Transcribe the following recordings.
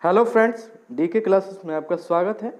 Hello friends, DK classes में आपका स्वागत है।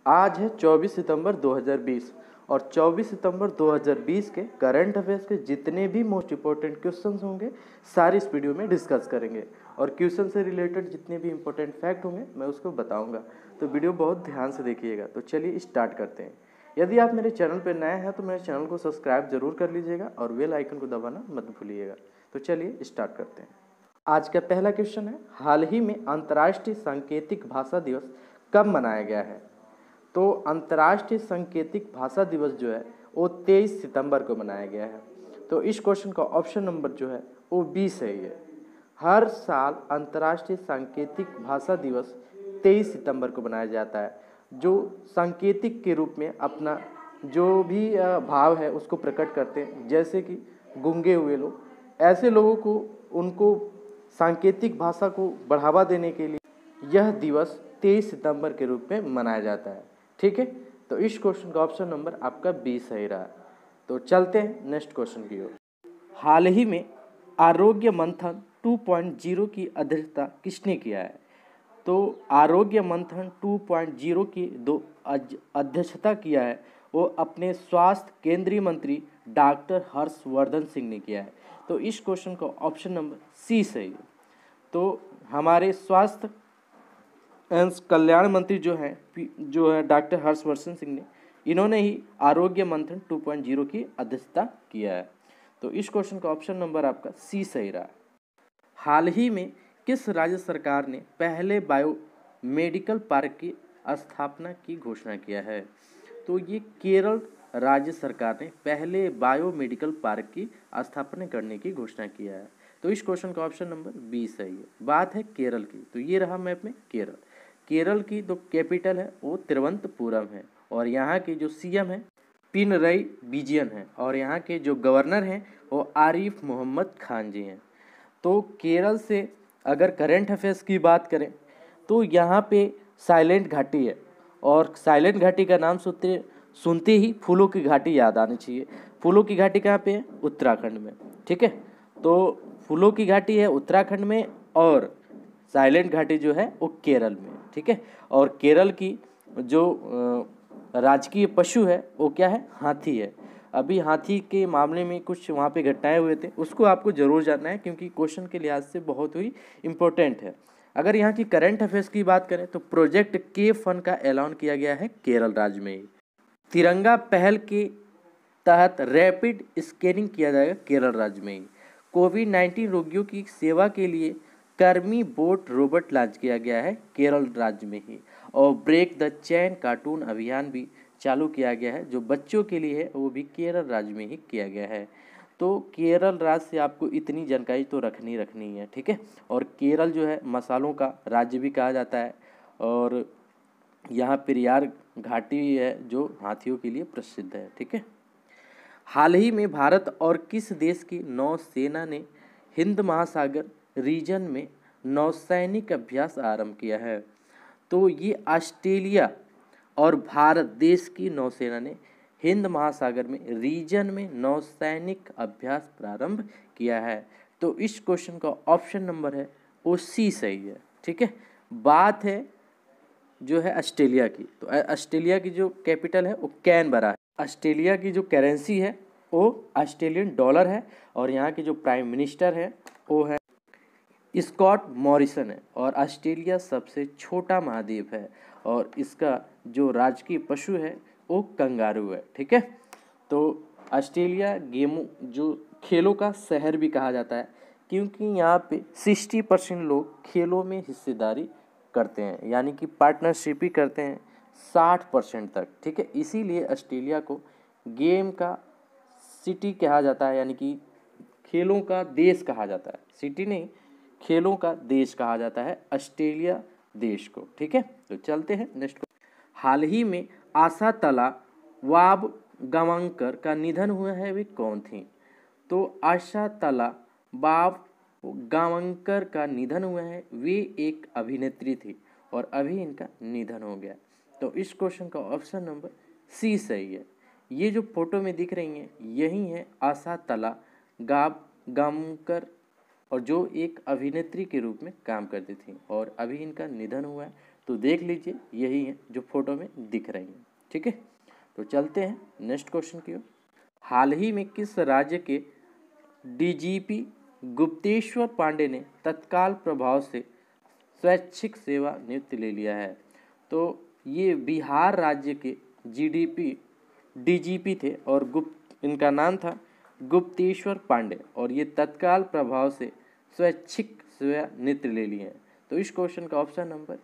आज है 24 सितंबर 2020 और 24 सितंबर 2020 के करंट अफेयर्स के जितने भी मोस्ट इंपॉर्टेंट क्वेश्चंस होंगे सारे इस वीडियो में डिस्कस करेंगे और क्वेश्चन से रिलेटेड जितने भी इंपॉर्टेंट फैक्ट होंगे मैं उसको बताऊंगा। तो वीडियो बहुत ध्यान से देखिएगा। तो चलिए स्टार्ट करते हैं। यदि आप मेरे चैनल पर नए हैं तो मेरे चैनल को सब्सक्राइब जरूर कर लीजिएगा और बेल आइकन को दबाना मत भूलिएगा। तो चलिए स्टार्ट करते हैं। आज का पहला क्वेश्चन है, हाल ही में अंतर्राष्ट्रीय सांकेतिक भाषा दिवस कब मनाया गया है? तो अंतर्राष्ट्रीय सांकेतिक भाषा दिवस जो है वो 23 सितंबर को मनाया गया है। तो इस क्वेश्चन का ऑप्शन नंबर जो है वो बी सही है। हर साल अंतर्राष्ट्रीय सांकेतिक भाषा दिवस 23 सितंबर को मनाया जाता है, जो सांकेतिक के रूप में अपना जो भी भाव है उसको प्रकट करते हैं। जैसे कि गूंगे हुए लोग, ऐसे लोगों को उनको सांकेतिक भाषा को बढ़ावा देने के लिए यह दिवस 23 सितंबर के रूप में मनाया जाता है। ठीक है, तो इस क्वेश्चन का ऑप्शन नंबर आपका बी सही रहा। तो चलते हैं नेक्स्ट क्वेश्चन की ओर। हाल ही में आरोग्य मंथन 2.0 की अध्यक्षता किसने किया है? तो आरोग्य मंथन 2.0 की अध्यक्षता किया है वो अपने स्वास्थ्य केंद्रीय मंत्री डॉक्टर हर्षवर्धन सिंह ने किया है। तो इस क्वेश्चन का ऑप्शन नंबर सी सही है। तो हमारे स्वास्थ्य एवं कल्याण मंत्री जो है डॉक्टर हर्षवर्धन सिंह ने, इन्होंने ही आरोग्य मंथन 2.0 की अध्यक्षता किया है। तो इस क्वेश्चन का ऑप्शन नंबर आपका सी सही रहा। हाल ही में किस राज्य सरकार ने पहले बायो मेडिकल पार्क की स्थापना की घोषणा किया है? तो ये केरल राज्य सरकार ने पहले बायो मेडिकल पार्क की स्थापना करने की घोषणा किया है। तो इस क्वेश्चन का ऑप्शन नंबर बी सही है। बात है केरल की, तो ये रहा मैप में केरल। केरल की जो कैपिटल है वो तिरुवनंतपुरम है और यहाँ के जो सीएम है पिनरई विजयन है और यहाँ के जो गवर्नर हैं वो आरिफ मोहम्मद खान जी हैं। तो केरल से अगर करंट अफेयर्स की बात करें तो यहाँ पे साइलेंट घाटी है और साइलेंट घाटी का नाम सुनते ही फूलों की घाटी याद आनी चाहिए। फूलों की घाटी कहाँ पे है? उत्तराखंड में। ठीक है, तो फूलों की घाटी है उत्तराखंड में और साइलेंट घाटी जो है वो केरल में। ठीक है, और केरल की जो राजकीय पशु है वो क्या है? हाथी है। अभी हाथी के मामले में कुछ वहाँ पे घटनाएं हुए थे, उसको आपको जरूर जानना है क्योंकि क्वेश्चन के लिहाज से बहुत ही इम्पोर्टेंट है। अगर यहाँ की करंट अफेयर्स की बात करें तो प्रोजेक्ट के फंड का ऐलान किया गया है केरल राज्य में ही। तिरंगा पहल के तहत रैपिड स्कैनिंग किया जाएगा केरल राज्य में ही। कोविड-19 रोगियों की सेवा के लिए कर्मी बोट रोबोट लॉन्च किया गया है केरल राज्य में ही। और ब्रेक द चेन कार्टून अभियान भी चालू किया गया है जो बच्चों के लिए है, वो भी केरल राज्य में ही किया गया है। तो केरल राज्य से आपको इतनी जानकारी तो रखनी है। ठीक है, और केरल जो है मसालों का राज्य भी कहा जाता है और यहाँ पेरियार घाटी है जो हाथियों के लिए प्रसिद्ध है। ठीक है, हाल ही में भारत और किस देश की नौसेना ने हिंद महासागर रीजन में नौसैनिक अभ्यास आरंभ किया है? तो ये ऑस्ट्रेलिया और भारत देश की नौसेना ने हिंद महासागर में रीजन में नौसैनिक अभ्यास प्रारंभ किया है। तो इस क्वेश्चन का ऑप्शन नंबर है वो सी सही है। ठीक है, बात है जो है ऑस्ट्रेलिया की। तो ऑस्ट्रेलिया की जो कैपिटल है वो कैनबरा है। ऑस्ट्रेलिया की जो करेंसी है वो ऑस्ट्रेलियन डॉलर है और यहाँ के जो प्राइम मिनिस्टर है वो है स्कॉट मॉरिसन है। और ऑस्ट्रेलिया सबसे छोटा महाद्वीप है और इसका जो राजकीय पशु है वो कंगारू है। ठीक है, तो ऑस्ट्रेलिया गेमों जो खेलों का शहर भी कहा जाता है क्योंकि यहाँ पे 60% लोग खेलों में हिस्सेदारी करते हैं, यानी कि पार्टनरशिप ही करते हैं 60% तक। ठीक है, इसीलिए ऑस्ट्रेलिया को गेम का सिटी कहा जाता है, यानी कि खेलों का देश कहा जाता है। सिटी नहीं, खेलों का देश कहा जाता है ऑस्ट्रेलिया देश को। ठीक है, तो चलते हैं नेक्स्ट को। हाल ही में आशा तला वाब गावंकर का निधन हुआ है, वे कौन थी? तो आशा तला वाब गावंकर का निधन हुआ है, वे एक अभिनेत्री थी और अभी इनका निधन हो गया। तो इस क्वेश्चन का ऑप्शन नंबर सी सही है। ये जो फोटो में दिख रही हैं यही है आशा तला गावंकर और जो एक अभिनेत्री के रूप में काम करती थी और अभी इनका निधन हुआ है। तो देख लीजिए यही है जो फोटो में दिख रही हैं। ठीक है, तो चलते हैं नेक्स्ट क्वेश्चन की ओर। हाल ही में किस राज्य के डीजीपी गुप्तेश्वर पांडे ने तत्काल प्रभाव से स्वैच्छिक सेवा नियुक्ति ले लिया है? तो ये बिहार राज्य के डीजीपी थे और इनका नाम था गुप्तेश्वर पांडे और ये तत्काल प्रभाव से स्वैच्छिक सेवा नियुक्ति ले लिए हैं। तो इस क्वेश्चन का ऑप्शन नंबर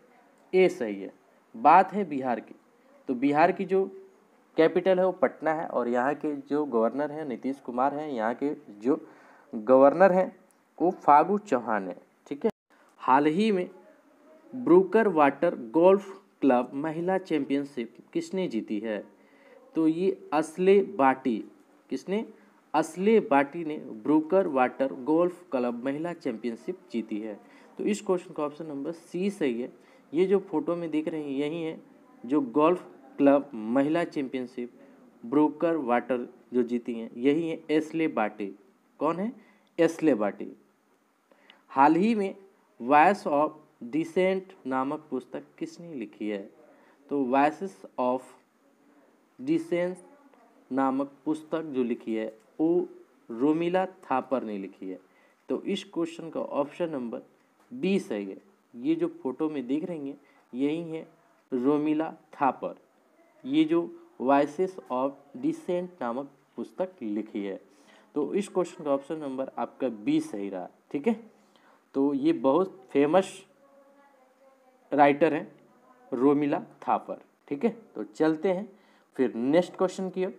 ए सही है। बात है बिहार की, तो बिहार की जो कैपिटल है वो पटना है और यहाँ के जो गवर्नर हैं नीतीश कुमार हैं। यहाँ के जो गवर्नर हैं वो फागू चौहान है। ठीक है, हाल ही में ब्रूकर वाटर गोल्फ क्लब महिला चैंपियनशिप किसने जीती है? तो ये असले बाटी, किसने? असले बाटी ने ब्रूकर वाटर गोल्फ क्लब महिला चैंपियनशिप जीती है। तो इस क्वेश्चन का ऑप्शन नंबर सी सही है। ये जो फोटो में दिख रही है यही है जो गोल्फ क्लब महिला चैंपियनशिप ब्रूकर वाटर जो जीती हैं, यही है एस्ले बाटी। कौन है? एस्ले बाटी। हाल ही में वॉइस ऑफ डिसेंट नामक पुस्तक किसने लिखी है? तो वॉइसेस ऑफ डिसेंट नामक पुस्तक जो लिखी है वो रोमिला थापर ने लिखी है। तो इस क्वेश्चन का ऑप्शन नंबर बी सही है। ये जो फोटो में दिख रही हैं यही है रोमिला थापर, ये जो वॉइसेस ऑफ डिसेंट नामक पुस्तक लिखी है। तो इस क्वेश्चन का ऑप्शन नंबर आपका बी सही रहा। ठीक है, तो ये बहुत फेमस राइटर हैं रोमिला थापर। ठीक है, तो चलते हैं फिर नेक्स्ट क्वेश्चन की ओर।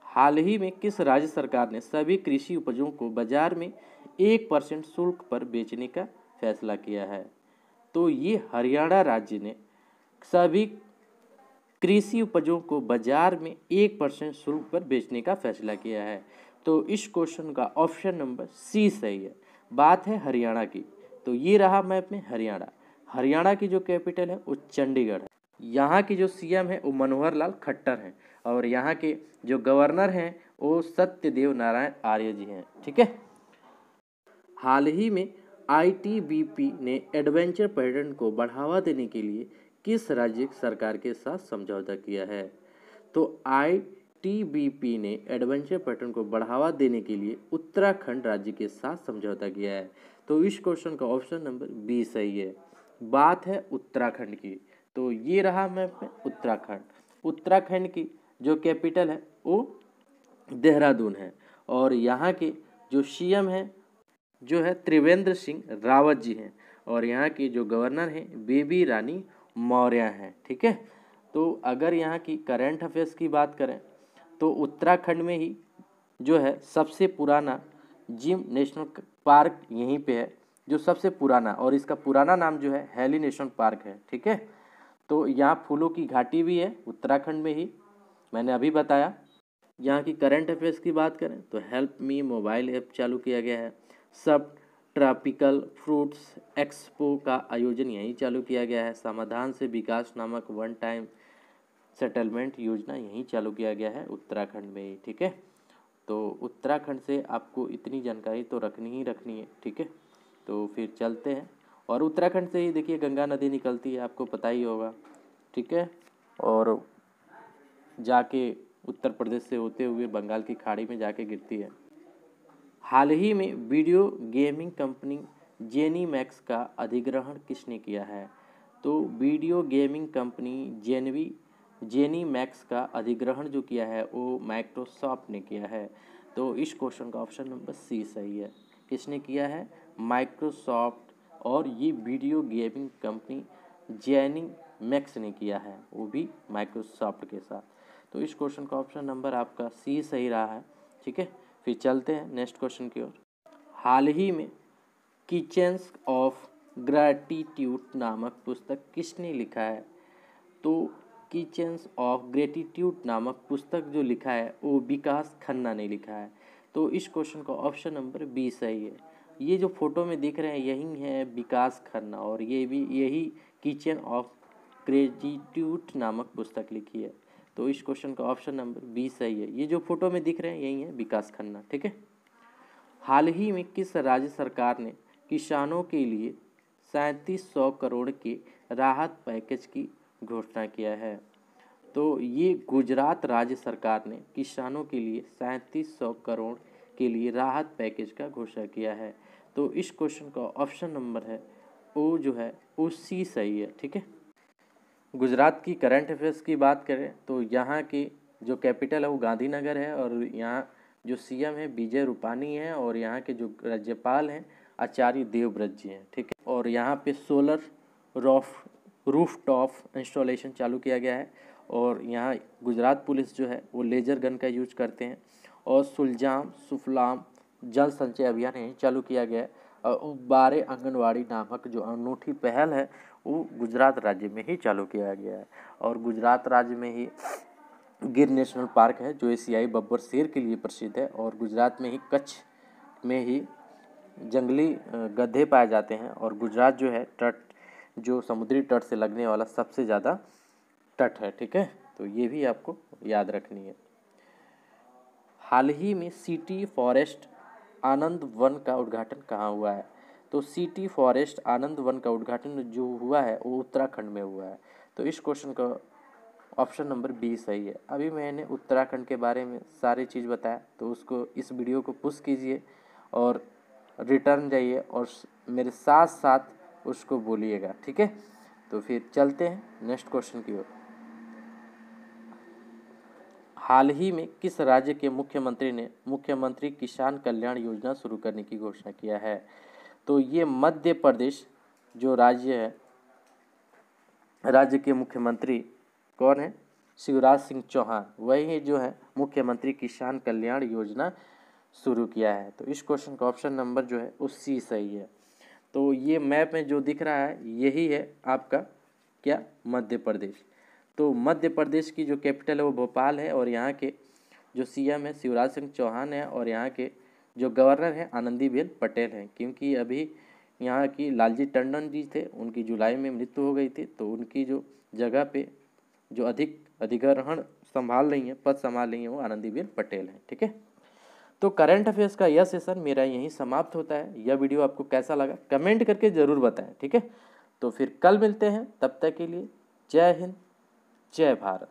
हाल ही में किस राज्य सरकार ने सभी कृषि उपजों को बाजार में 1% शुल्क पर बेचने का फैसला किया है? तो ये हरियाणा राज्य ने सभी कृषि उपजों को बाजार में 1% शुल्क पर बेचने का फैसला किया है। तो इस क्वेश्चन का ऑप्शन नंबर सी सही है। बात है हरियाणा की, तो ये रहा मैप में हरियाणा। हरियाणा की जो कैपिटल है वो चंडीगढ़ है। यहाँ की जो सीएम है वो मनोहर लाल खट्टर हैं और यहाँ के जो गवर्नर हैं वो सत्यदेव नारायण आर्य जी हैं। ठीक है, हाल ही में आईटीबीपी ने एडवेंचर पर्यटन को बढ़ावा देने के लिए किस राज्य सरकार के साथ समझौता किया है? तो आईटीबीपी ने एडवेंचर पर्यटन को बढ़ावा देने के लिए उत्तराखंड राज्य के साथ समझौता किया है। तो इस क्वेश्चन का ऑप्शन नंबर बी सही है। बात है उत्तराखंड की, तो ये रहा मैप में उत्तराखंड। उत्तराखंड की जो कैपिटल है वो देहरादून है और यहाँ के जो सीएम है जो है त्रिवेंद्र सिंह रावत जी हैं और यहाँ की जो गवर्नर हैं बेबी रानी मौर्य हैं। ठीक है, तो अगर यहाँ की करंट अफेयर्स की बात करें तो उत्तराखंड में ही जो है सबसे पुराना जिम नेशनल पार्क यहीं पे है, जो सबसे पुराना, और इसका पुराना नाम जो है हैली नेशनल पार्क है। ठीक है, तो यहाँ फूलों की घाटी भी है उत्तराखंड में ही, मैंने अभी बताया। यहाँ की करंट अफेयर्स की बात करें तो हेल्प मी मोबाइल ऐप चालू किया गया है। सब ट्रॉपिकल फ्रूट्स एक्सपो का आयोजन यहीं चालू किया गया है। समाधान से विकास नामक वन टाइम सेटलमेंट योजना यहीं चालू किया गया है उत्तराखंड में ही। ठीक है, तो उत्तराखंड से आपको इतनी जानकारी तो रखनी ही रखनी है। ठीक है, तो फिर चलते हैं, और उत्तराखंड से ही देखिए गंगा नदी निकलती है, आपको पता ही होगा। ठीक है, और जाके उत्तर प्रदेश से होते हुए बंगाल की खाड़ी में जाके गिरती है। हाल ही में वीडियो गेमिंग कंपनी जेनीमैक्स का अधिग्रहण किसने किया है? तो वीडियो गेमिंग कंपनी जेनीमैक्स का अधिग्रहण जो किया है वो माइक्रोसॉफ्ट ने किया है। तो इस क्वेश्चन का ऑप्शन नंबर सी सही है। किसने किया है? माइक्रोसॉफ्ट, और ये वीडियो गेमिंग कंपनी जेनीमैक्स ने किया है, वो भी माइक्रोसॉफ्ट के साथ। तो इस क्वेश्चन का ऑप्शन नंबर आपका सी सही रहा है। ठीक है, फिर चलते हैं नेक्स्ट क्वेश्चन की ओर। हाल ही में किचन्स ऑफ ग्रैटिट्यूड नामक पुस्तक किसने लिखा है? तो किचन्स ऑफ ग्रैटिट्यूड नामक पुस्तक जो लिखा है वो विकास खन्ना ने लिखा है। तो इस क्वेश्चन का ऑप्शन नंबर बी सही है। ये जो फोटो में दिख रहे हैं यही है विकास खन्ना, और ये भी यही किचन ऑफ ग्रैटिट्यूड नामक पुस्तक लिखी है। तो इस क्वेश्चन का ऑप्शन नंबर बी सही है। ये जो फोटो में दिख रहे हैं यही है विकास खन्ना। ठीक है, हाल ही में किस राज्य सरकार ने किसानों के लिए 3700 करोड़ के राहत पैकेज की घोषणा किया है? तो ये गुजरात राज्य सरकार ने किसानों के लिए 3700 करोड़ के लिए राहत पैकेज का घोषणा किया है। तो इस क्वेश्चन का ऑप्शन नंबर है वो जो है वो सी सही है। ठीक है। गुजरात की करंट अफेयर्स की बात करें तो यहाँ की जो कैपिटल है वो गांधीनगर है और यहाँ जो सीएम है विजय रूपानी है और यहाँ के जो राज्यपाल हैं आचार्य देवव्रत जी हैं। ठीक है। और यहाँ पे सोलर रूफ टॉप इंस्टॉलेशन चालू किया गया है और यहाँ गुजरात पुलिस जो है वो लेजर गन का यूज करते हैं और सुलजाम सुफलाम जल संचय अभियान यहीं चालू किया गया है और 12 आंगनवाड़ी नामक जो अनूठी पहल है वो गुजरात राज्य में ही चालू किया गया है। और गुजरात राज्य में ही गिर नेशनल पार्क है जो एशियाई बब्बर शेर के लिए प्रसिद्ध है और गुजरात में ही कच्छ में ही जंगली गधे पाए जाते हैं और गुजरात जो है तट जो समुद्री तट से लगने वाला सबसे ज़्यादा तट है। ठीक है। तो ये भी आपको याद रखनी है। हाल ही में सिटी फॉरेस्ट आनंद वन का उद्घाटन कहाँ हुआ है? तो सिटी फॉरेस्ट आनंद वन का उद्घाटन जो हुआ है वो उत्तराखंड में हुआ है। तो इस क्वेश्चन का ऑप्शन नंबर बी सही है। अभी मैंने उत्तराखंड के बारे में सारी चीज़ बताया तो उसको इस वीडियो को पुश कीजिए और रिटर्न जाइए और मेरे साथ साथ उसको बोलिएगा। ठीक है। तो फिर चलते हैं नेक्स्ट क्वेश्चन की ओर। हाल ही में किस राज्य के मुख्यमंत्री ने मुख्यमंत्री किसान कल्याण योजना शुरू करने की घोषणा किया है? तो ये मध्य प्रदेश जो राज्य है, राज्य के मुख्यमंत्री कौन है? शिवराज सिंह चौहान, वही जो है मुख्यमंत्री किसान कल्याण योजना शुरू किया है। तो इस क्वेश्चन का ऑप्शन नंबर जो है वो सी सही है। तो ये मैप में जो दिख रहा है यही है आपका क्या? मध्य प्रदेश। तो मध्य प्रदेश की जो कैपिटल है वो भोपाल है और यहाँ के जो सीएम है शिवराज सिंह चौहान है और यहाँ के जो गवर्नर हैं आनंदीबेन पटेल हैं। क्योंकि अभी यहाँ की लालजी टंडन जी थे, उनकी जुलाई में मृत्यु हो गई थी, तो उनकी जो जगह पे जो अधिग्रहण संभाल रही हैं, पद संभाल रही हैं, वो आनंदीबेन पटेल हैं। ठीक है। तो करंट अफेयर्स का यह सेशन मेरा यहीं समाप्त होता है। यह वीडियो आपको कैसा लगा कमेंट करके ज़रूर बताएं। ठीक है। तो फिर कल मिलते हैं, तब तक के लिए जय हिंद जय भारत।